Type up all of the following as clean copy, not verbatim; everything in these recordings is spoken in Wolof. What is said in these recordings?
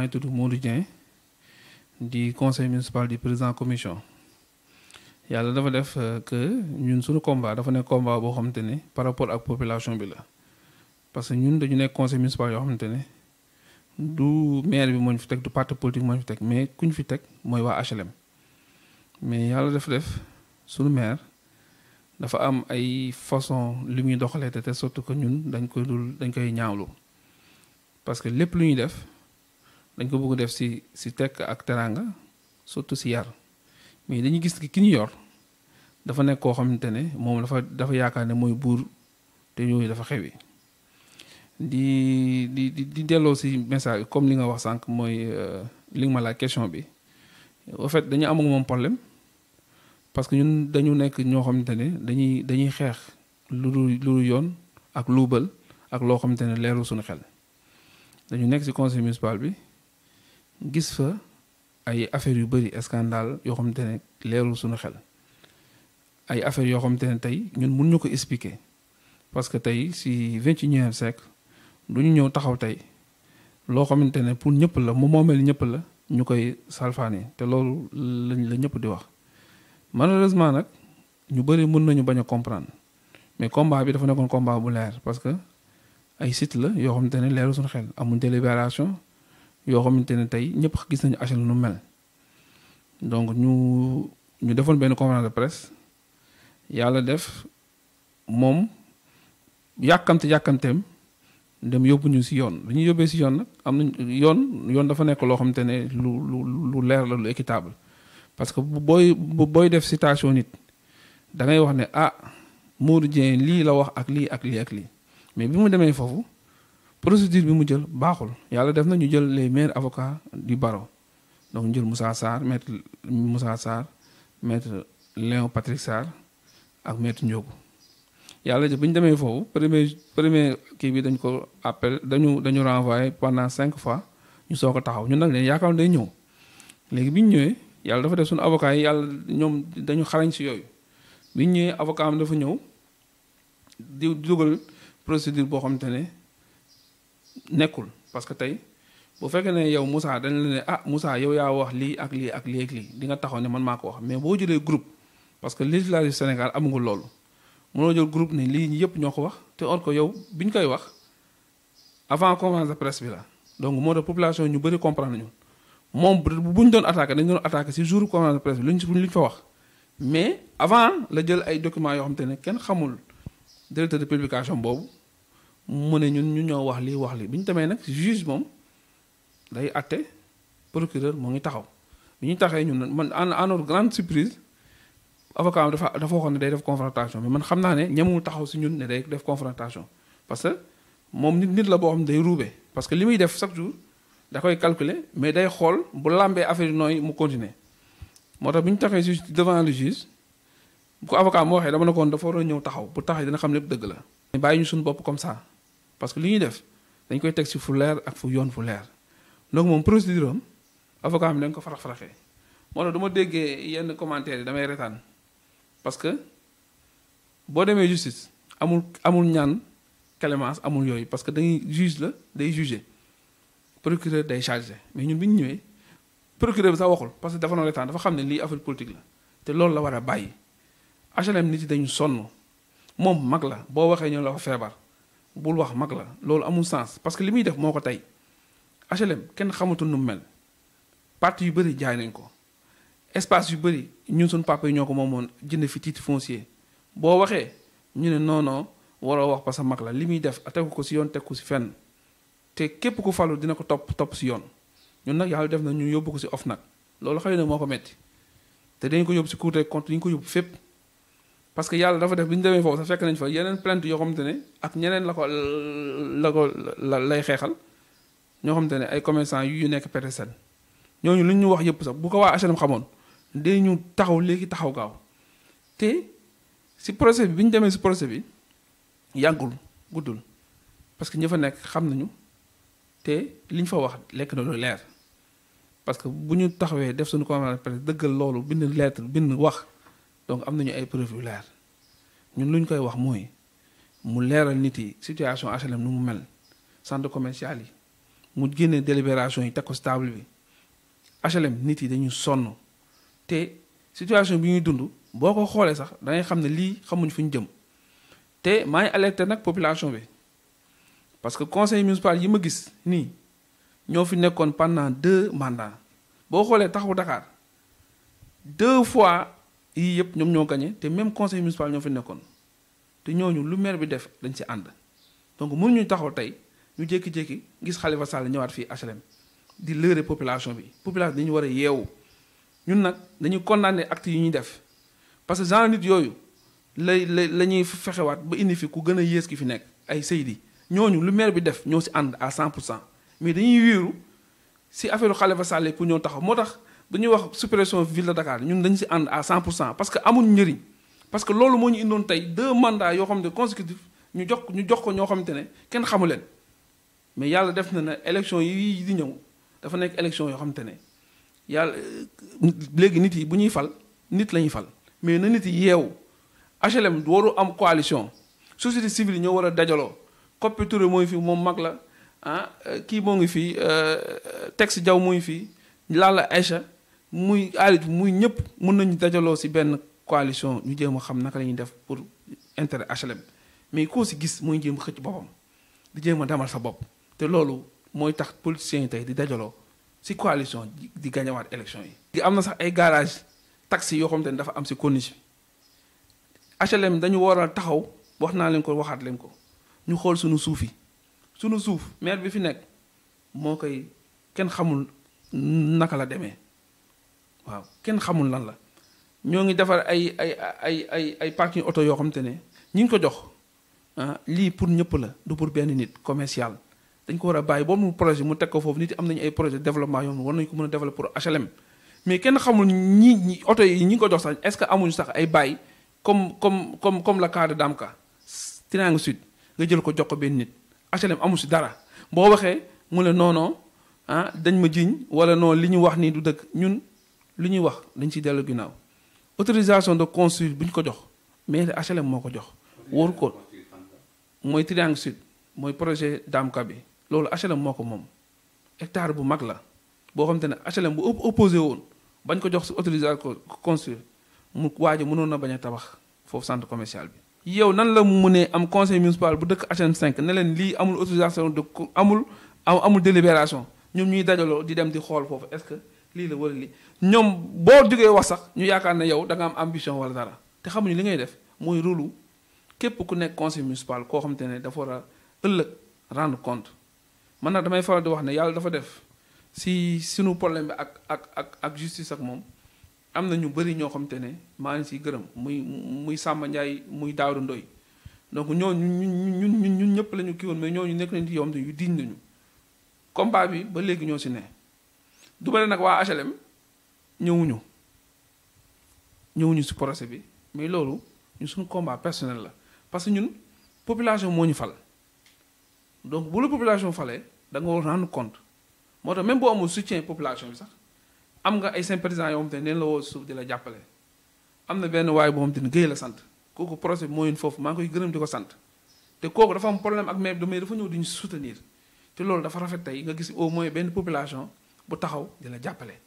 ngi tudd Modou Dieng di conseil municipal du président commission yàlla dafa def que ñun suñu combat dafa nekk combat boo xamante ne par rapport ak population bi la parce que ñun dañu nekk conseil municipal yoo xamante ne du maire bi moo ñu fi teg du parti politique moo ñu fi teg mais ku ñu fi teg mooy waa HLM mais yàlla dafa def suñu maire dafa am ay façon li muy doxalee te surtout que ñun dañ koy ñaawlu parce que lépp lu ñuy def dañ ko bëgg def si tekk ak teraanga surtout si yar mais dañuy gis ki ñu yor dafa nekk koo xamante ne moom dafa yaakaar ne mooy buur te yooyu dafa xewi di delloo si message comme li nga wax sànq mooy li nga ma laaj question bi au fait dañu am ak moom problème parce que ñun dañu nekk ñoo xamante ne dañuy xeex lu yoon ak luubal ak loo xamante ne leerul suñu xel dañu nekk ci conseil municipal bi gis fa ay affaires yu bëri scandale yoo xamante ne leerul suñu xel ay affaires yoo xamante ne tey ñun mun ñu ko expliquer parce que tey ci 21e siècle du ñu ñëw taxaw tey loo xamante ne pour ñëpp la moomeel ñëpp la ñu koy salfaani te loolu la ñëpp di wax malheureusement nag ñu bëri mën nañu bañ a comprendre mais combat bi dafa nekkoon combat bu leer parce que ay site la yoo xamante ne leeru suñu xel amuñ délibération yoo xamante ne tey ñëpp gis nañu HLM nu mel donc ñu defoon benn conférence de presse yàlla def moom yàkkamteem dem yóbbu ñu si yoon dañuy yóbbee si yoon nag am nañ yoon dafa nekk loo xamante ne lu leer la lu équitable parce que booy def citation nit da ngay wax ne Modou Dieng lii la wax ak lii ak lii ak lii mais bi mu demee foofu procédure bi mu jël baaxul yàlla def na ñu jël les meilleurs avocats du barreau donc ñu jël Moussa Sarr maître Léon Patrick Sarr ak maître Ndiogou yàlla def bi ñu demee foofu premier kii bi dañ ko appel dañu renvoyé pendant 5 fois ñu soog a taxaw ñun nag leen yaakaar day ñëw léegi bi ñu ñëwee yàlla dafa def suñu avocat yi yàlla ñoom dañu xarañ si yooyu bi ñu ñëwee avocat am dafa ñëw di dugal procédure boo xamante ne nekkul parce que tey bu fekkee ne yow Moussa dañ la ne Moussa yow yaa wax lii ak lii ak lii ak lii di nga taxaw ne man maa ko wax mais boo jëlee groupe parce que législative Sénégal amagul loolu mënoo jël groupe ne lii yëpp ñoo ko wax te or ko yow bi ñu koy wax avant conférence de presse bi la donc moo tax population ñu bëri comprendre nañu moom bu ñu doon attaqué dañu doon attaqué si jour conférence de presse bi luñ fa wax mais avant la jël ay documents yoo xamante ne kenn xamul directeur de publication boobu mu ne ñu ñoo wax lii bi ñu demee nag juge moom day atte procureur moo ngi taxaw bi ñu taxee ñun man en notre grande surprise avocat dafa waxoon ne day def confrontation mais man xam naa ne ñemewul taxaw si ñun ne day def confrontation parce que moom nit la boo xam ne day ruube parce que li muy def chaque jour da koy calculer mais day xool bu làmbee affaire yi nooy mu continuer moo tax bi ñu taxee juge devant le juge bu ko avocat moo waxee dama ne koon dafa war a ñëw taxaw bu taxee dina xam lépp dëgg la bàyyi ñu suñu bopp comme ça parce que li ñuy def dañ koy teg si fu leer ak fu yoon fu leer donc moom procédure am avocat am dañ ko farax-faraxee moo tax du ma déggee yenn commentaires yi damay retaan parce que boo demee justice amul ñaan clémence amul yooyu parce que dañuy juge la day juger procureur day chargé mais ñun bi ñu ñëwee procureur bi sax waxul parce que dafa noo retaan dafa xam ne lii affaire politique la te loolu la war a bàyyi HLM nit yi dañu sonn moom mag la boo waxee ñoo la ko feebar bul wax mag la loolu amul sens parce que li muy def moo ko tey HLM kenn xamatul nu mu mel parti yu bëri jaay nañ ko espace yu bëri ñun suñu papa yi ñoo ko moomoon jënd fi titre foncier boo waxee ñu ne non waroo wax parce que mag la li muy def tegu ko si yoon teg ko si fenn te képp ku falu dina ko topp si yoon ñun nag yàlla def na ñu yóbbu ko si OFNAC loolu xëy na moo ko metti te dañ ko yóbbu si Cour des comptes dañu ko yóbbu fépp parce que yàlla dafa def bi ñu demee foofu sax fekk nañ fa yeneen plainte yoo xamante ne ak ñeneen la lay xeexal ñoo xamante ne ay commerçant yu nekk PTSN ñooñu lu ñu wax yëpp sax bu ko waa HLM xamoon day ñu taxaw léegi taxaw gaaw te si procès bi ñu demee si procès bi yàggul guddul parce que ñi fa nekk xam nañu te li ñu fa wax lekk na lu leer parce que bu ñu taxawee def suñu conférence de presse dëggal loolu bind lettre bind wax donc am nañu ay preuve yu leer ñun lu ñu koy wax mooy mu leeral nit yi situation HLM nu mu mel centre commercial yi mu génne délibération yi teg ko stable bi HLM nit yi dañu sonn te situation bi ñuy dund boo ko xoolee sax da ngay xam ne lii xamuñ fu ñu jëm te maa ngi alerté nag population bi parce que conseil municipal yi ma gis nii ñoo fi nekkoon pendant 2 mandats boo xoolee taxawu Dakar 2 fois yii yëpp ñoom ñoo gagné te même conseil municipal ñoo fi nekkoon te ñooñu lu maire bi def dañ ci ànd donc mënuñu taxaw tey ñu jékki-jékki gis Khalifa Sall ñëwaat fii HLM di lëre population bi population dañu war a yeewu ñun nag dañu condamné actes yi ñuy def parce que genre nit yooyu la ñuy fexewaat ba indi fi ku gën a yées ki fi nekk ay Seydi ñooñu lu maire bi def ñoo si ànd à 100% mais dañuy wéeru si affaire Khalifa Sall pour ñoo taxaw moo tax dañuy wax suppression ville de Dakar ñun dañu si ànd à 100% parce que amul njëriñ parce que loolu moo ñu indoon tey 2 mandats yoo xam ne consécutifs ñu jox ko ñoo xamante ne kenn xamu leen mais yàlla def na ne élection yi di ñëw dafa nekk élection yoo xamante ne yàlla léegi nit yi bu ñuy fal nit la ñuy fal mais na nit yi yeewu HLM waru am coalition société civile yi ñoo war a dajaloo Koppi Touré mooy fi moom mag la kii moo ngi fii Tex Diaw mooy fii Lalla Aïcha muy Alit muy ñëpp mun nañu dajaloo si benn coalition ñu jéem a xam naka la ñuy def pour intérêt HLM mais koo si gis muy jéem a xëcc boppam di jéem a demal sa bopp te loolu mooy tax politiciens yi tey di dajaloo si coalition di gañawaat élection yi. am na sax ay garage taxi yoo xamante ne dafa am si condition HLM dañu war a taxaw wax naa leen ko waxaat leen ko ñu xool suñu suuf yi suñu suuf maire bi fi nekk moo koy kenn xamul naka la demee waaw kenn xamul lan la ñoo ngi defar ay parking auto yoo xamante ne ñi ngi ko jox lii pour ñëpp la du pour benn nit commercial dañ ko war a bàyyi boobu mu projet mu teg ko foofu nit yi am nañu ay projet de développement yoo war nañu ko mën a développer pour HLM mais kenn xamul ñi oto yi ñi ngi ko jox sax est-ce que amuñu sax ay bàyyi comme le cas de Damka Triangle Sud nga jël ko jox ko benn nit HLM amu si dara boo waxee mu ne non dañ ma jiñ wala non li ñu wax nii du dëgg ñun li ñuy wax dañ ciy dellu ginnaaw autorisation de construire bu ñu ko jox mais HLM moo ko jox waru ko mooy Triangle Sud mooy projet Damka bi loolu HLM moo ko moom hectare bu mag la boo xam te ne HLM bu opposé woon bañ ko jox si autorisation ko construire mu waajo mënoon na bañ a tabax foofu centre commercial bi yow nan la mënee am conseil municipal bu dëkk HLM 5 ne leen lii amul autorisation de amul délibération ñoom ñuy dajaloo di dem di xool foofu est-ce que lii la wala lii ñoom boo jógee wax sax ñu yaakaar ne yow da nga am ambition wala dara te xamuñu li ngay def mooy rôle képp ku nekk conseil municipal koo xamante ne dafa war a ëllëg rendre compte man nag damay faral di wax ne yàlla dafa def si sunu problème bi ak justice ak moom am na ñu bëri ñoo xamante ne maa ngi siy gërëm muy Samba Ndiaye muy Daouda Ndoye donc ñooñu ñun ñëpp la ñu kii woon mais ñooñu nekk nañu yow yu diñ nañu combat bi ba léegi ñoo si ne du ma ne nag waa HLM ñëwuñu si procès bi mais loolu ñun suñu combat personnel la parce que ñun population moo ñu fal donc bu la population falee da nga war rendre compte moo tax même boo amul soutien population bi sax am nga ay sympathisants yoo xamante ne neen la woo suuf di la jàppale am na benn waaye boo xamante ne Guèye la sant kooku procès bi moo yun foofu maa ngi koy gërëm di ko sant te kooku dafa am problème ak maire mais dafa ñëw di ñu soutenir te loolu dafa rafet tey nga gis au moins benn population bu taxaw di la jàppale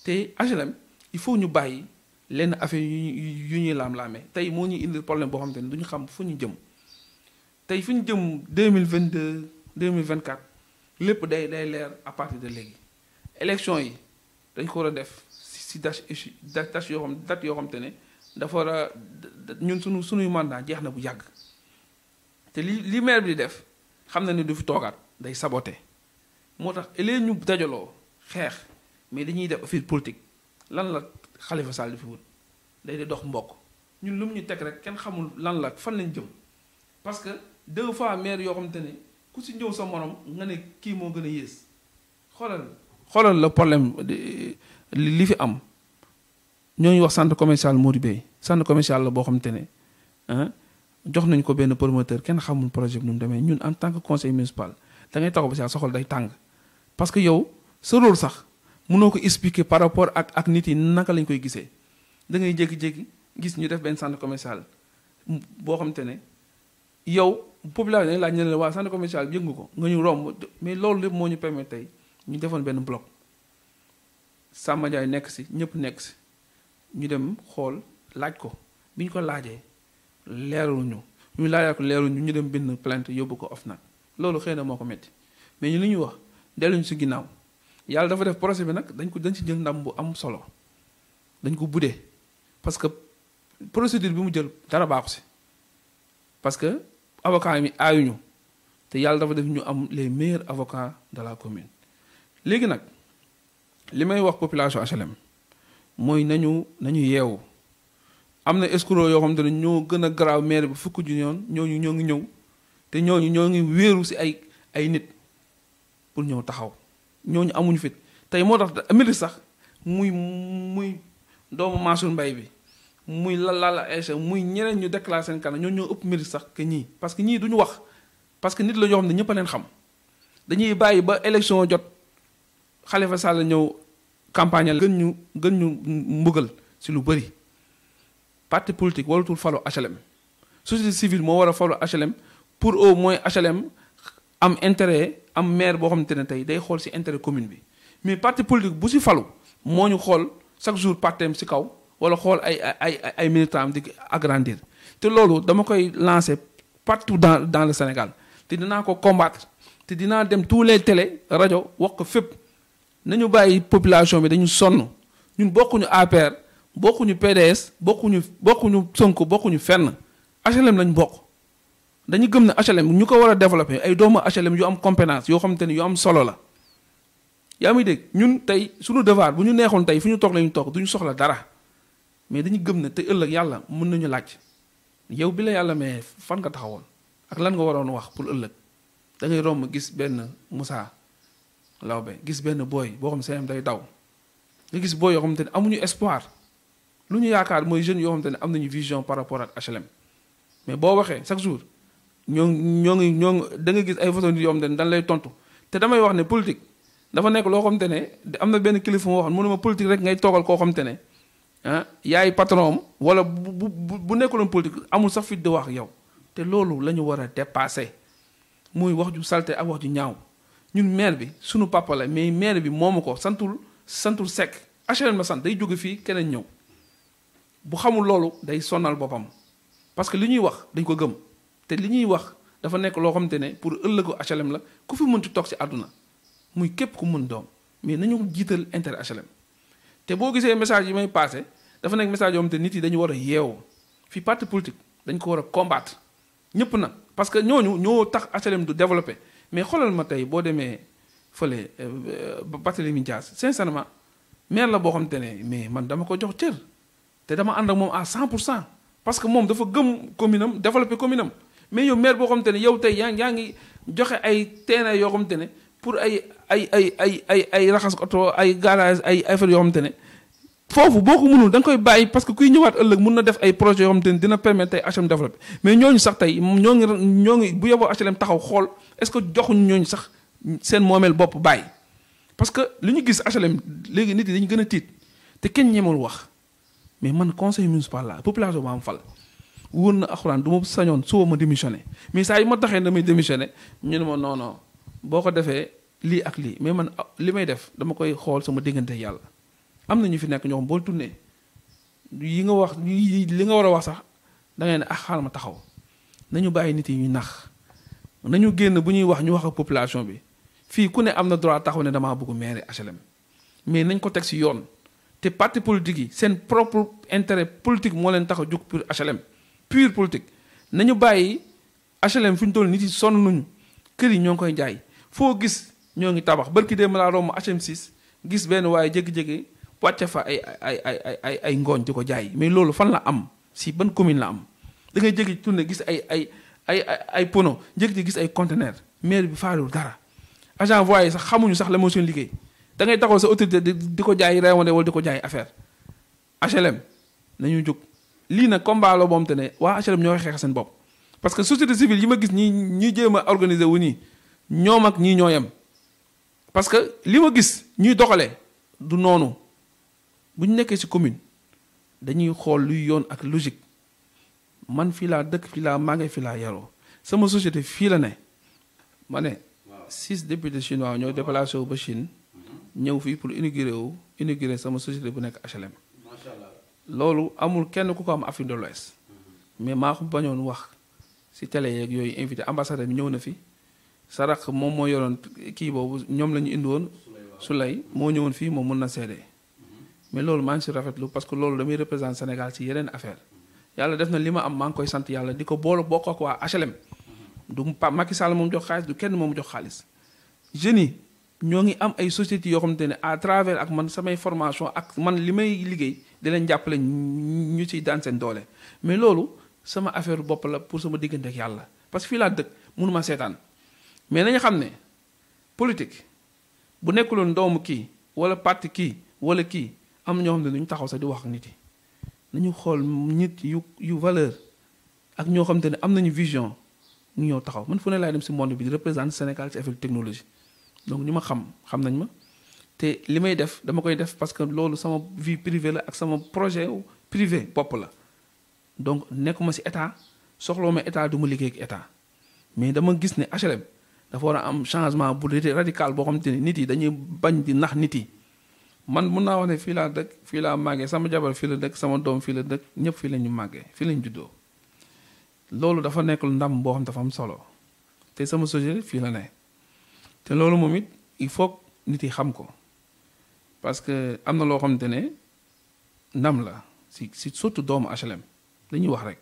te HLM il faut ñu bàyyi lenn affaire yu ñuy laam-laamee tey moo ñuy indil problème boo xamante ne du ñu xam fu ñu jëm tey fu ñu jëm 2022 2024 lépp day leer à partir de léegi élection yi dañ ko war a def si date yoo xam te ne dafa war a ñun suñuy mandat jeex na bu yàgg te li maire bi di def xam na ne du fi toogaat day saboté moo tax léegi ñu dajaloo xeex mais dañuy def affaire politique lan la Khalifa Sall di fi wut day di dox mbokk ñun lu mu ñu teg rek kenn xamul lan la fan lañ jëm parce que 2 fois maire yoo xam te ne ku si ñëw sa morom nga ne kii moo gën a yées xoolal le problème li fi am ñoo ngi wax centre commercial Modou Bey centre commercial la boo xam te ne jox nañ ko benn promoteur kenn xamul projet bi nu mu demee ñun en tant que conseil municipal da ngay taxaw ba sa xol day tàng parce que yow sa rôle sax mënoo ko expliquer par rapport ak nit yi naka lañ koy gisee da ngay jékki-jékki gis ñu def benn centre commercial boo xam te ne yow population dañ laaj ne la waa centre commercial bi yëngu ko nga ñu romb mais loolu lépp moo ñu permettre tey ñu defoon benn bloc Samba Ndiaye nekk si ñëpp nekk si ñu dem xool laaj ko bi ñu ko laajee leeruñu ñu laajee ko leeruñu ñu dem bind plainte yóbbu ko OFNAC loolu xëy na moo ko metti mais ñu li ñuy wax delluñu si ginnaaw yàlla dafa def procès bi nag dañ si jël ndam bu am solo dañ ko buddee parce que procédure bi mu jël dara baaxu si parce que avocats yi aayuñu te yàlla dafa def ñu am les meilleurs avocats de la commune léegi nag li may wax population HLM mooy nañu yeewu am na escroc yoo xam te ne ñoo gën a garaaw maire bi fukk ju yoon ñooñu ñoo ngi ñëw te ñooñu ñoo ngi wéeru si ay nit pour ñëw taxaw ñooñu amuñu fit tey moo tax mérite sax muy doomu Mansour Mbaye bi muy Lalla Aïcha muy ñeneen ñu déclaré seen kanam ñoo ëpp mérite sax que ñii parce que ñii duñu wax parce que nit la ñoo xam ne ñëpp a leen xam dañuy bàyyi ba élection jot Khalifa Sall ñëw campagne gën ñu mbugal si lu bëri parti politique waratul falu HLM société civile moo war a falu HLM pour au moins HLM am intérêt am maire boo xamante ne tey day xool si intérêt commune bi mais parti politique bu si falu moo ñu xool chaque jour partem si kaw wala xool ay militants di agrandir te loolu dama koy lancer partout dans le Sénégal te dinaa ko combattre te dinaa dem tous les télé rajo wax ko fépp nañu bàyyi population bi dañu sonn ñun bokkuñu APR bokkuñu PDS bokkuñu Sonko bokkuñu fenn HLM lañ bokk dañu gëm ne HLM ñu ko war a développer ay doomu HLM yu am compétence yoo xamante ni yu am solo la yaa muy dégg ñun tey suñu devoir bu ñu neexoon tey fu ñu toog lañu toog duñu soxla dara mais dañu gëm ne te ëllëg yàlla mën nañu laaj yow bi la yàlla mais fan nga taxawoon ak lan nga waroon wax pour ëllëg da ngay romb gis benn Moussa Lawbe gis benn booy boo xam seenam day daw nga gis booy yoo xamante ne amuñu espoir lu ñu yaakaar mooy jeunes yoo xamante ne am nañu vision par rapport ak HLM mais boo waxee chaque jour ñoo ngi da nga gis ay façon yoo xamante ne dañ lay tontu te damay wax ne politique dafa nekk loo xamante ne am na benn kilifa moo waxoon mu ne ma politique rek ngay toogal koo xamante ne yaay patron am wala bu nekkuloon politique amul sax fit de wax yow te loolu la ñu war a dépasser muy wax ju salte ak wax ju ñaaw ñun maire bi sunu papa la mais maire bi moomu ko santul Seck HLM la sant day jóge fii keneen ñëw bu xamul loolu day sonal boppam parce que li ñuy wax dañ ko gëm te li ñuy wax dafa nekk loo xamante ne pour ëllëgu HLM la ku fi mënti toog ci àdduna muy képp ku mën doom mais nañu jiital intérêt HLM te boo gisee message yi may passé dafa nekk message yoo xamante nit yi dañu war a yeewu fii parti politique dañ ko war a combattre ñëpp nag parce que ñoo tax HLM du développé mais xoolal ma tey boo demee fële Barthélémy Dias sincèrement maire la boo xamante ne mais man dama ko jox cër te dama ànd ak moom à 100% parce que moom dafa gëm commune am développé commune am mais yow maire boo xamante ne yow tey yaa ngi joxe ay terrain yoo xamante ne pour ay raxas oto ay garage ay affaire yoo xamante ne foofu boo ko mënul da nga koy bàyyi parce que kuy ñëwaat ëllëg mun na def ay projets yoo xamante ne dina permettre tey HLM développé mais ñooñu sax tey ñoo ngi bu yeboo HLM taxaw xool est-ce que joxuñu ñooñu sax seen moomeel bopp bàyyi parce que li ñu gis HLM léegi nit yi dañu gën a tiit te kenn ñemul wax mais man conseil municipal la population ba am fal wóor na alxuraan du ma sañoon suba ma démissionné mais saa yi ma taxee damay démissionné ñu ne ma non boo ko defee lii ak lii mais man li may def dama koy xool sama diggante yàlla am na ñu fi nekk ñoo xam boo tourné yi nga wax li nga war a wax sax da ngay ne xaaral ma taxaw nañu bàyyi nit yi ñu nax nañu génn bu ñuy wax ñu wax ak population bi fii ku ne am na droit taxaw ne damaa bëgg maire HLM mais nañ ko teg ci yoon te parti politique yi seen propre intérêt politique moo leen tax a jóg pour HLM pure politique nañu bàyyi HLM fi ñu toll nit yi sonn nañu kër yi ñoo ngi koy jaay foo gis ñoo ngi tabax barki démb laa romb HLM 6 gis benn waaye jékki-jékki wàcce fa ay ngooñ di ko jaay mais loolu fan la am si ban commune la am da ngay jékki tourné gis ay pono jékki gis ay conteneur maire bi faalul dara agent voyé sax xamuñu sax la moo seen liggéey da ngay taxaw sa autorité di ko jaay reewande wala di ko jaay affaire HLM nañu jóg lii nag combat la boom te ne waa HLM ñoo koy xeex seen bopp parce que société civile yi ma gis ñi jéem a organiser wu nii ñoom ak ñii ñoo yem parce que li ma gis ñuy doxalee du noonu bu ñu nekkee ci commune dañuy xool luy yoon ak logique man fii laa dëkk fii laa màggee fii laa yaroo sama société fii la ne ma ne 6 députés chinois ñoo déplacé wu ba Chine ñëw fii pour inaugurer sama société bu nekk HLM. macha allah loolu amul kenn ku ko am Afrique de l'Ouest mais maa ko bañoon wax si télé yeeg yooyu invité ambassadeur bi ñëw na fi Sarak moom moo yoroon kii boobu ñoom la ñu indi woon Souley moo ñëwoon fii moom mun na seede mais loolu maa ngi si rafetlu parce que loolu damay représenter Sénégal ci yeneen affaire yàlla def na li ma am maa ngi koy sant yàlla di ko boole bokk ak waa HLM du Macky Sall moom jox xaalis du kenn moom jox xaalis jeunes yi ñoo ngi am ay sociétés yoo xamante ne à travers ak man samay formation ak man li may liggéey di leen jàppale ñu ciy daan seen doole mais loolu sama affaire bopp la pour sama diggante ak yàlla parce que fii laa dëkk mënuma seetaan mais nañu xam ne politique bu nekkuloon doomu kii wala parti kii wala kii am na ñoo xam ne duñu taxaw sax di wax ak nit yi nañu xool nit yu valeur ak ñoo xamante ne am nañu vision ñu ñëw taxaw man fu ne laay dem si monde bi di représenter Sénégal ci affaire technologie donc ñu ma xam nañ ma te li may def dama koy def parce que loolu sama vie privée la ak sama projet privé bopp la donc nekkuma si état soxloo ma état du ma liggéey ak état mais dama gis ne HLM dafa war a am changement bu radical boo xamante ne nit yi dañuy bañ di nax nit yi man mun naa wax ne fii laa dëkk fii laa màggee sama jabar fii la dëkk sama doom fii la dëkk ñëpp fii la ñu màggee fii la ñu juddoo loolu dafa nekk ndam boo xam dafa am solo te sama société fii la ne te loolu moom it il faut nit yi xam ko parce que am na loo xamante ne ndam la si surtout doomu HLM dañuy wax rek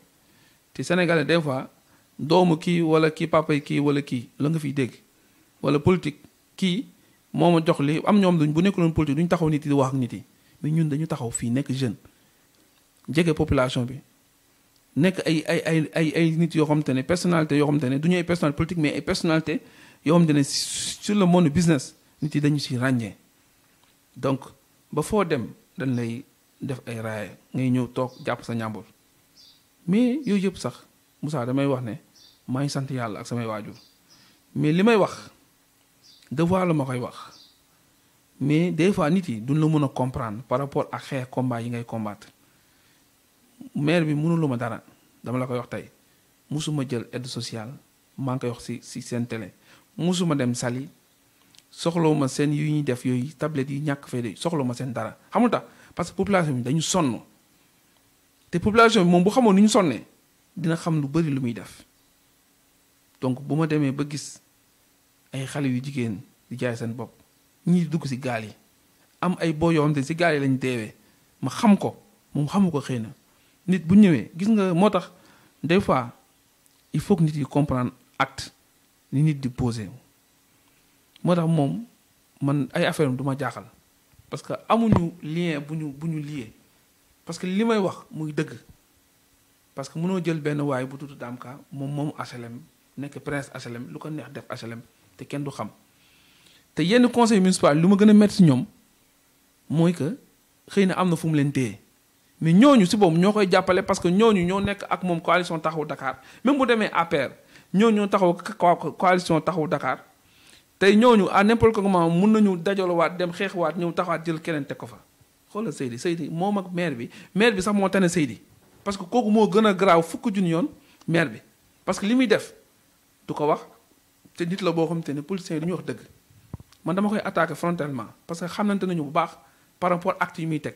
te Sénégalais des fois doomu kii wala kii papa yi kii wala kii la nga fiy dégg wala politique kii moo ma jox li am ñoom duñ bu nekkuloon politique duñ taxaw nit yi di wax ak nit yi mais ñun dañu taxaw fii nekk jeune jege population bi nekk ay nit yoo xamante ne personnalité yoo xamante ne du ñu ay personnalité politique mais ay personnalité yoo xamante ne sur le monde business nit yi dañu si ràññee donc ba foo dem dañ lay def ay raaya ngay ñëw toog jàpp sa ñàmbur mais yooyu yëpp sax Moussa damay wax ne maa ngi sant yàlla ak samay waajur mais li may wax devoir la ma koy wax mais des fois nit yi duñ la mën a comprendre par rapport ak xeex combat yi ngay combattre maire bi mënulu ma dara dama la koy wax tey musuma jël aide sociale maa ngi koy wax si seen télé musuma dem sali soxlawu ma seen yu ñuy def yooyu tablette yi ñàkk fay de soxlawu ma seen dara xamul tax parce que population bi dañu sonn te population bi moom bu xamoon ni ñu sonnee dina xam lu bari lu muy def donc bu ma demee ba gis ay xale yu jigéen di jaay seen bopp ñii dugg si gaal yi am ay boo yoo xam te si gaal yi lañ deewee ma xam ko moom xamu ko xëy na nit bu ñëwee gis nga moo tax des fois il faut que nit yi comprendre acte ni nit di posé moo tax moom man ay affaire du ma jaaxal parce que amuñu lien bu ñu lié parce que li may wax muy dëgg parce que mënoo jël benn waay bu tudd Damka moom HLM nekk prince HLM lu ko neex def HLM te kenn du xam te yenn conseil municipal lu ma gën a métti si ñoom mooy que xëy na am na fu mu leen téye mais ñooñu si boobu ñoo koy jàppale parce que ñooñu ñoo nekk ak moom coalition taxawu Dakar même bu demee APR ñooñu ñoo taxaw coalition taxawu Dakar tey ñooñu à n'importe quel moment mun nañu dajalowaat dem xeexwaat ñëw taxawaat jël keneen teg ko fa xoolal Seydi moom ak maire bi sax moo tane Seydi parce que kooku moo gën a garaaw fukk junni yoon maire bi parce que li muy def du ko wax te nit la boo xamante ne politiciens yi du ñu wax dëgg man dama koy attaquer frontalement parce que xamante nañu bu baax par rapport acte yi muy teg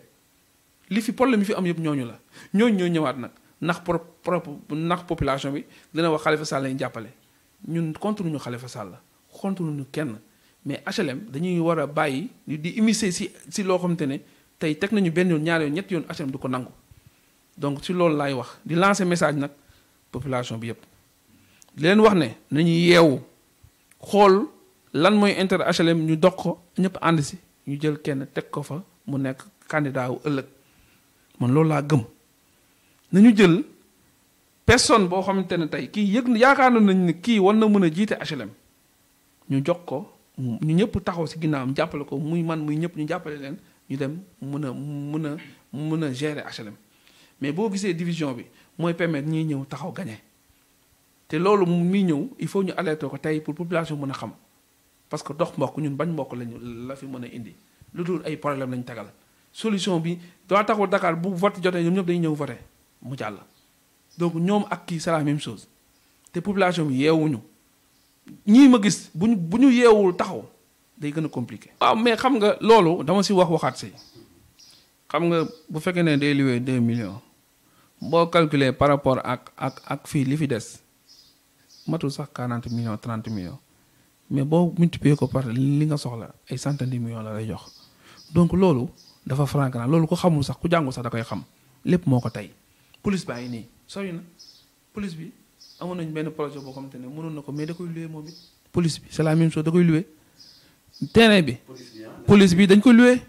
li fi problème yi fi am yëpp ñooñu la ñooñu ñoo ñëwaat nag nax population bi dina wax Khalifa Sall lañu jàppale ñun contre ñu Khalifa Sall contre ñu kenn mais HLM dañuy war a bàyyi di immiscer si loo xamante ne tey teg nañu benn yoon ñaari yoon ñetti yoon HLM du ko nangu donc si loolu laay wax di lancer message nag population bi yëpp di leen wax ne nañuy yeewu xool lan mooy intérêt HLM ñu dox ko ñëpp ànd si ñu jël kenn teg ko fa mu nekk candidat wu ëllëg man loolu laa gëm nañu jël personne boo xamante ne tey kii yaakaar nañ ne kii war na mën a jiite HLM ñu jox ko ñu ñëpp taxaw si ginnaawam jàppale ko muy man muy ñëpp ñu jàppale leen ñu dem mën a gérer HLM mais boo gisee division bi mooy permettre ñiy ñëw taxaw gagné te loolu muy ñëw il faut ñu alerter ko tey pour population mën a xam parce que dox mbokk ñun bañ mbokk lañu la fi mën a indi lu dul ay problème lañ tegal solution bi daa taxaw Dakar bu vote jotee ñoom ñëpp dañuy ñëw voté mu jàll donc ñoom ak kii c'est la même chose te population bi yeewuñu ñii ma gis bu ñu yeewul taxaw day gën a compliqué. waaw mais xam nga loolu dama si waxaat si xam nga bu fekkee ne day loué 2 millions boo calculer par rapport ak fii li fi des matul sax 40 millions 30 millions mais boo multiplier ko par li nga soxla ay centaines de millions la lay jox donc loolu dafa flagrant loolu ko xamul sax ku jàngul sax da koy xam lépp moo ko tey police baa ngi nii sori na police bi amoon nañ benn projet boo xamante ne mënoon na ko mais da koy loué moom it police bi c'est la même chose da koy loué terrain bi police bi dañ koy loué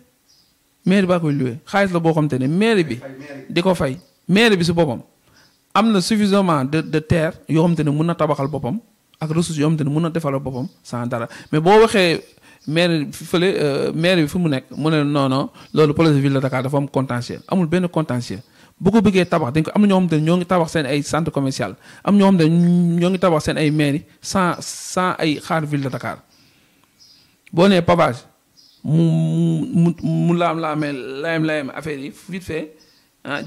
maire baa koy loué xaalis la boo xamante ne maire bi di ko fay maire bi si boppam am na suffisamment de terre yoo xamante ne mun na tabaxal boppam ak ressources yoo xamante ne mun na defal boppam sans dara mais boo waxee maire fële maire bi fi mu nekk mu ne non non loolu police ville de Dakar dafa am contentieux amul benn contentieux bu ko bëggee tabax dañ ko am na ñoo xamante ne ñoo ngi tabax seen ay centre commercial am ñoo xamante ne ñoo ngi tabax seen ay mairie sans ay xaar ville de Dakar boo nee pavage mu laam-laamee layam affaire yi vite fait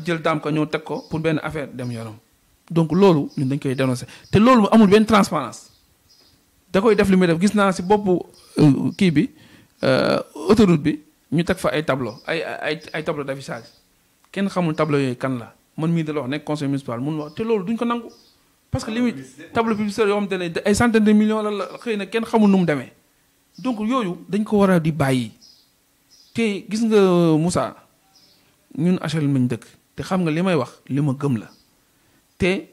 jël daam ko ñëw teg ko pour benn affaire dem yoonam donc loolu ñun dañ koy dénoncer te loolu amul benn transparence da koy def li muy def gis naa si boppu kii bi autoroute bi ñu teg fa ay tableau ay tableau d'affichage kenn xamul tableau yooyu kan la man mii da la wax nekk conseil municipal mun wax te loolu duñ ko nangu parce que li muy tableau publicitaire yoo xamante ne ay centaine de millions la xëy na kenn xamul nu mu demee donc yooyu dañ ko war a di bàyyi te gis nga Moussa ñun HLM lañ dëkk te xam nga li may wax li ma gëm la te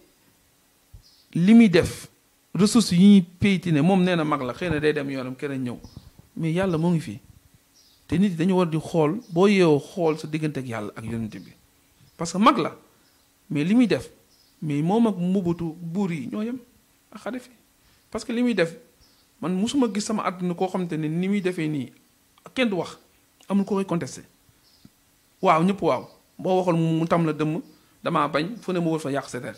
li muy def ressources yi ñuy payti ne moom nee na mag la xëy na day dem yoonam keneen ñëw mais yàlla moo ngi fii te nit yi dañu war di xool boo yeewoo xool sa diggante ak yàlla ak yonent bi parce que mag la mais li muy def mais moom ak mbubutu buur yi ñoo yem ak Xadafi parce que li muy def man musuma gis sama àdduna koo xamante ne ni muy defee nii kenn du wax amul ko koy contesté waaw ñëpp waaw boo waxoon mu tam la dëmm damaa bañ fu ne mu wër fa yàq sa der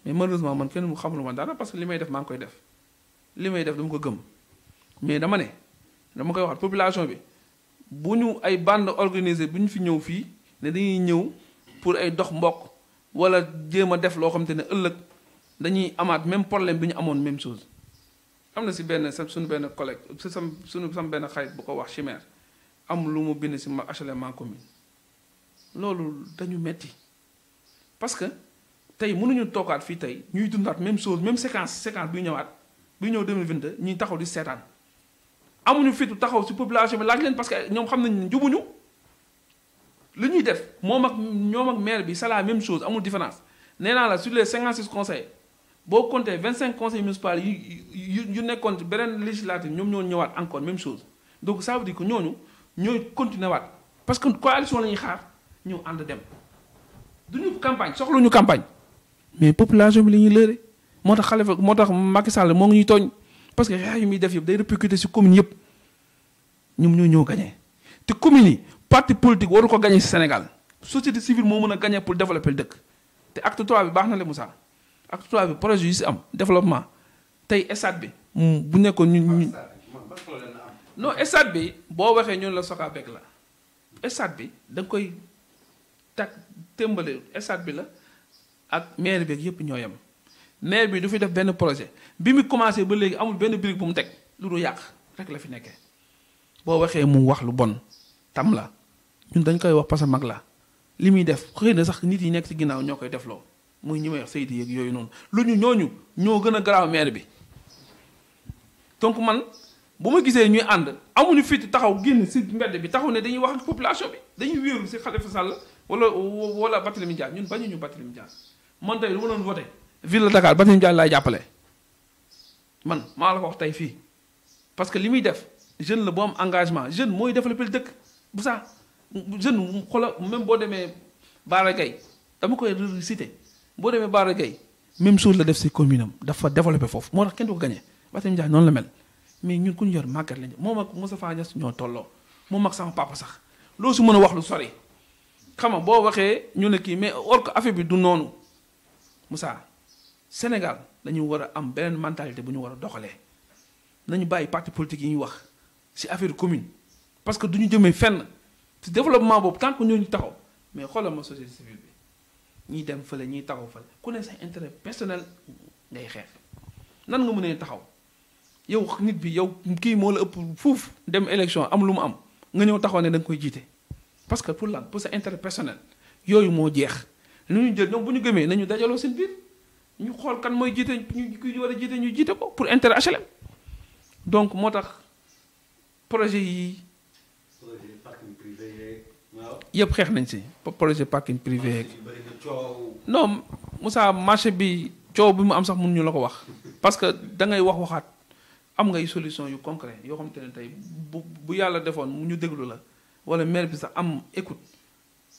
mais malheureusement man kenn mu xamul ma dara parce que li may def maa ngi koy def li may def dama ko gëm mais dama koy wax population bi bu ñu ay bande organisée bu ñu fi ñëw fii ne dañuy ñëw pour ay dox mbokk wala jéem a def loo xamante ne ëllëg dañuy amaat même problème bi ñu amoon même chose. am na si benn suñu benn collègue suñu benn xarit bu ko wax chimère am lu mu bind si HLM commune loolu dañu metti parce que tey mënuñu toogaat fii tey ñuy dundaat même chose même séquence buy ñëwaat buy ñëw 2022 ñuy taxaw di seetaan amuñu fitu taxaw si population bi laaj leen parce que ñoom xam nañ ne jubuñu li ñuy def ñoom ak maire bi c'est la même chose amul différence nee naa la sur les 56 conseils boo compté 25 conseils municipaux yu nekkoon beneen législative ñoom ñoo ñëwaat encore même chose donc ça veut dire que ñooñu ñooy continuer waat parce que coalition la ñuy xaar ñu ànd dem duñu campagne soxluñu campagne mais population bi la ñuy lëre moo tax Macky Sall moo ngi ñuy tooñ parce que xeex yu muy def yëpp day répercuter ci commune yëpp ñoom ñoo ñëw gagné te communes yi parti politique waru ko gagné ci Sénégal société civile moo mën a gagné pour développer le dëkk te acte 3 bi baax na le Moussa acte 3 bi projet yu ci am développement tey stade bi bu nekkoon ñu non stade bi boo waxee ñun la Socabek la stade bi da nga koy témbale stade bi la ak maire bi ak yëpp ñoo yem maire bi du fi def benn projet bi mu commencé ba léegi amul benn brique bu mu teg lu du yàq rek la fi nekkee boo waxee mu wax lu bon tam la ñun dañ koy wax parce que mag la li muy def xëy na sax nit yi nekk ci ginnaaw ñoo koy defloo muy ñi may wax Seydi yeeg yooyu noonu lu ñooñu ñoo gën a garaaw maire bi donc man bu ma gisee ñuy ànd amuñu fit taxaw génn ci mbedd bi taxaw ne dañuy wax ak population bi dañuy wéeru ci Khalifa Sall wala Barthélémy Dias ñun bañuñu Barthélémy Dias man tey lu ma doon voté ville de Dakar Barthélémy Dias laay jàppale man maa la ko wax tey fii parce que li muy def jeune la bu am engagement jeune mooy développé dëkk bu sax jeune xoola même boo demee Bara Gaye dama koy cité boo demee Bara Gaye même chose la def ci commune am dafa développé foofu moo tax kenn du ko gagné Barthélémy Dias noonu la mel mais ñun ku ñu yor màggat lañ moom ak Moustapha Niasse ñoo tolloo moom ak sama papa sax loo si mën a wax lu sori xam nga boo waxee ñu ne kii mais or que affaire bi du noonu Moussa Sénégal dañu war a am beneen mentalité bu ñu war a doxalee nañu bàyyi parti politique yi ñuy wax ci affaire commune parce que du ñu jëmee fenn ci développement boobu tant que ñooñu taxaw mais xoolal ma société civile bi ñiy dem fële ñiy taxaw fële ku ne sa intérêt personnel ngay xeex nan nga mënee taxaw yow nit bi yow kii moo la ëpp fuuf dem élection am lu mu am nga ñëw taxaw ne da nga koy jiite parce que pour lan pour sa intérêt personnel yooyu moo jeex lu ñu jël ñoom bu ñu gëmee nañu dajaloo seen biir ñu xool kan mooy jiite ñu kuy war a jiite ñu jiite ko pour intérêt HLM donc moo tax projet yi yëpp xeex nañ si projet parking privé yeeg non Moussa marché bi coow bi mu am sax mënuñu la ko wax parce que da ngay wax waxaat am ngay solution yu concret yoo xam te ne tey bu yàlla defoon mu ñu déglu la wala maire bi sax am écoute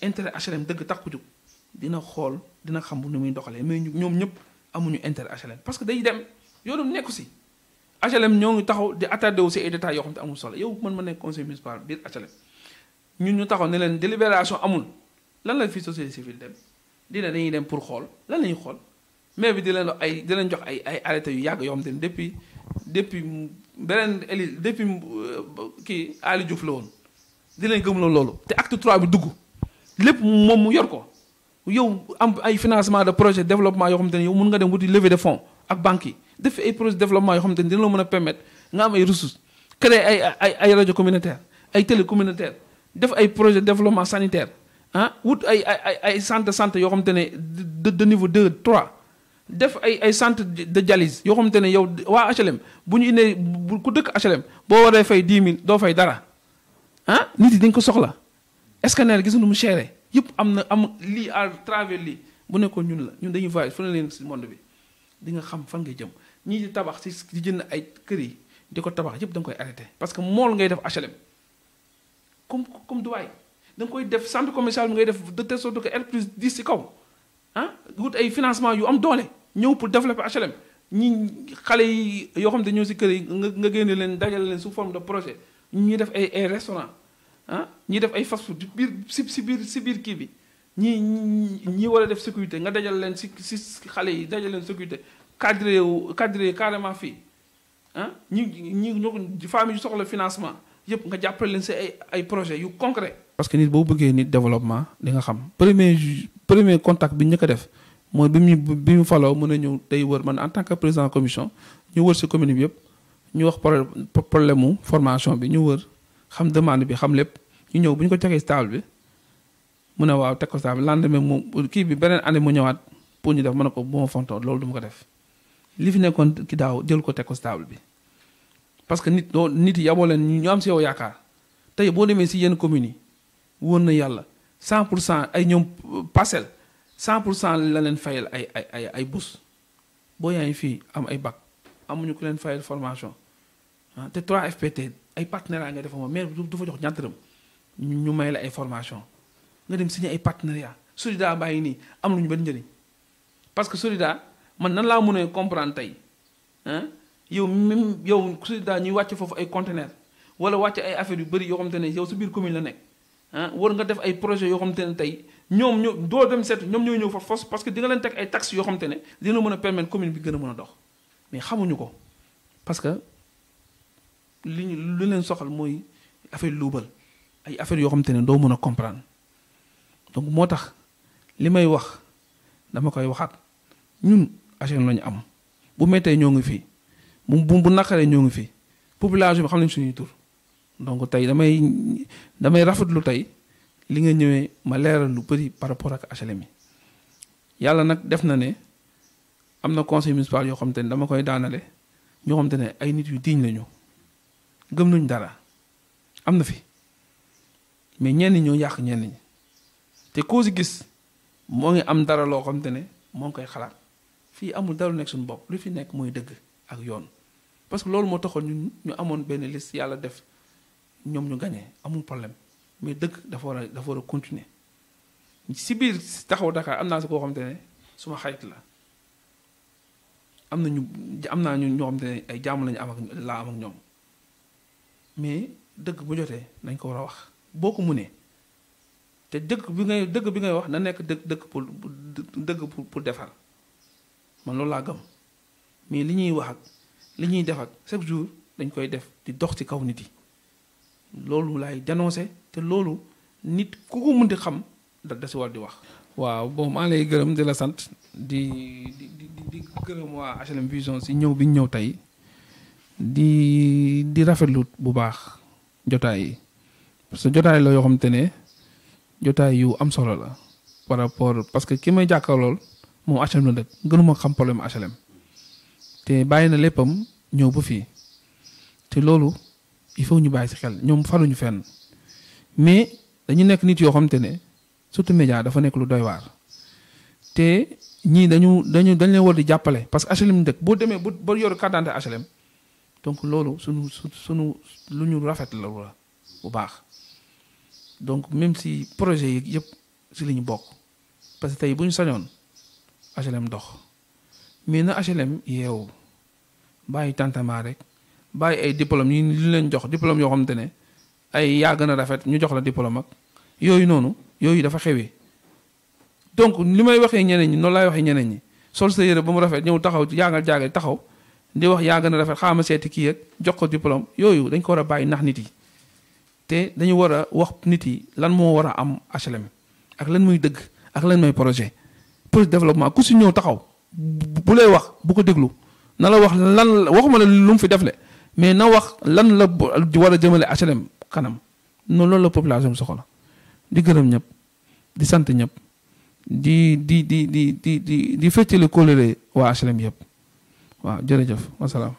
intérêt HLM dëgg tax ku jóg dina xool dina xam nu muy doxalee mais ñoom ñëpp amuñu intérêt HLM parce que day dem yoonum nekku si HLM ñoo ngi taxaw di attardé wu si ay détails yoo xam te amul solo yow man ma nekk conseil municipal biir HLM ñun ñu taxaw ne leen délibération amul lan la fi société civile dem dina dañuy dem pour xool lan la ñuy xool mais bi di leen jox ay arrêté yu yàgg yoo xam te ne depuis beneen éli depuis kii Ali Diouf la woon di leen gëm loolu te acte 3 bi dugg lépp moom mu yor ko yow am ay financement de projet développement yoo xam te ne yow mun nga dem wuti levée de fonds ak banques yi def ay projet développement yoo xam te ne dina la mën a permettre nga am ay ressources créer ay rajo communautaire ay télé communautaire def ay projet développement sanitaire wut ay centre de santé yoo xam te ne de niveau 2 3 def ay centre de dialyse yoo xam te ne yow waa HLM bu ñu indee ku dëkk HLM boo waree fay 10 000 doo fay dara nit yi dañ ko soxla scanner gis nu mu chéré yëpp am lii à travers lii bu nekkoon ñun la ñun dañuy voyage fu ne leen si monde bi di nga xam fan ngay jëm ñii di tabax si di jënd ay kër yi di ko tabax yëpp da nga koy arrêté parce que mool ngay def HLM comme Dubaï da nga koy def centre commercial bi ngay def de telle sorte que R+10 si kaw wut ay financement yu am doole ñëw pour développer HLM ñi xale yi yoo xam ne ñëw si kër yi nga génne leen dajale leen sous forme de projet ñi def ay restaurant ñi def ay fast food biir si biir kii bi ñi war a def sécurité nga dajal leen si xale yi dajal leen sécurité cadré carrément fii ñi famille yu soxla financement yëpp nga jàppale leen si ay projet yu concret parce que nit boo bëggee nit développement di nga xam premier contact bi ñu ko def mooy bi mu faloo mën a ñëw day wër man en tant que président commission ñu wër si commune bi yëpp ñu wax problème mu formation bi ñu wër xam demande bi xam lépp ñu ñëw bu ñu ko tegee stable bi mu ne waaw teg ko stable lendemain mu kii bi beneen année mu ñëwaat pour ñu def mën na ko bu ma fontoo loolu du ma ko def li fi nekkoon ki daaw jël ko teg ko stable bi parce que nit yi yaboo leen ñu am si yow yaakaar tey boo demee si yenn communes yi wóor na yàlla 100% ay ñoom parcelle 100% la leen fayal ay bourse boo yaa ngi fii am ay bac amuñu ku leen fayal formation te 3FPT ay partenariat nga defa moom maire bi du fa jox ñaar dërëm ñu may la ay formation nga dem signé ay partenariat Solida bàyyi nii am luñu benn njëriñ parce que Solida man nan laa mën a comprendre tey yow même yow Solida ñuy wàcc foofu ay conteneur wala wàcc ay affaires yu bëri yoo xam te ne yow sa biir commune la nekk war nga def ay projet yoo xam te ne tey ñoom doo dem seet ñoom ñooy ñëw fa force parce que di nga leen teg ay taxes yoo xam te ne dina mën a permettre commune bi gën a mën a dox mais xamuñu ko parce que li leen soxal mooy affaire luubal ay affaires yoo xam te ne doo mën a comprendre donc moo tax li may wax dama koy waxaat ñun HLM lañu am bu méttee ñoo ngi fii bu naqaree ñoo ngi fii population bi xam nañ suñuy tur donc tey damay rafetlu tey li nga ñëwee ma leeral lu bëri par rapport ak HLM yi yàlla nag def na ne am na conseil municipal yoo xam te ne dama koy daanale ñoo xam te ne ay nit yu diiñ lañu gëm nañ dara am na fi mais ñenn ñoo yàq ñenn ñi te koo si gis moo ngi am dara loo xam te ne moo ngi koy xalaat fii amul dara lu nekk suñu bopp lu fi nekk mooy dëgg ak yoon parce que loolu moo taxoon ñu amoon benn liste yàlla def ñoom ñu gagné amul problème mais dëgg dafa war a continuer si biir taxaw Dakar am naa si koo xam te ne suma xarit la am naa ñu ñoo xam te ne ay jàmm lañu am ak ñoom mais dëgg bu jotee nañ ko war a wax boo ko mënee te dëgg bi ngay wax na nekk dëgg pour defar man loolu laa gëm mais li ñuy wax ak li ñuy def ak chaque jour dañ koy def di dox ci kaw nit yi loolu laay dénoncé te loolu nit ku ko mën di xam da si war di wax. waaw bon maa lay gërëm di la sant di di gërëm waa HLM Vision si ñëw bi ñu ñëw tey di rafetlu bu baax jotaay yi parce que jotaay la yoo xamante ne jotaay yu am solo la par rapport parce que ki may jàkkaarlool moom HLM la dëkk gënuma xam problème HLM te bàyyi na léppam ñëw ba fii te loolu il faut ñu bàyyi si xel ñoom faluñu fenn mais dañu nekk nit yoo xamante ne surtout média dafa nekk lu doy waar te ñii dañ leen war di jàppale parce que HLM dëkk boo demee ba yor carte d'identité HLM donc loolu sunu lu ñu rafet la bu baax donc même si projet yi yëpp si li ñu bokk parce que tey bu ñu sañoon HLM dox mais na HLM yeewu bàyyi tàntamaa rek bàyyi ay diplôme yi li leen jox diplôme yoo xamante ne ay yaa gën a rafet ñu jox la diplôme ak yooyu noonu yooyu dafa xewee donc li may waxee ñeneen ñi noonu laay waxee ñeneen ñi sol sa yére ba mu rafet ñëw taxaw jaagal taxaw di wax yaa gën a rafet xaama seeti kii ak jox ko diplôme yooyu dañ ko war a bàyyi nax nit yi te dañu war a wax nit yi lan moo war a am HLM ak lan muy dëgg ak lan mooy projet développement ku si ñëw taxaw bu lay wax bu ko déglu na la wax lan waxuma la lu mu fi def le mais na wax lan la war a jëmale HLM kanam noonu loolu la population bi soxla di gërëm ñëpp di sant ñëpp di feccali kóllëre waa HLM yëpp waaw jërëjëf wasalaam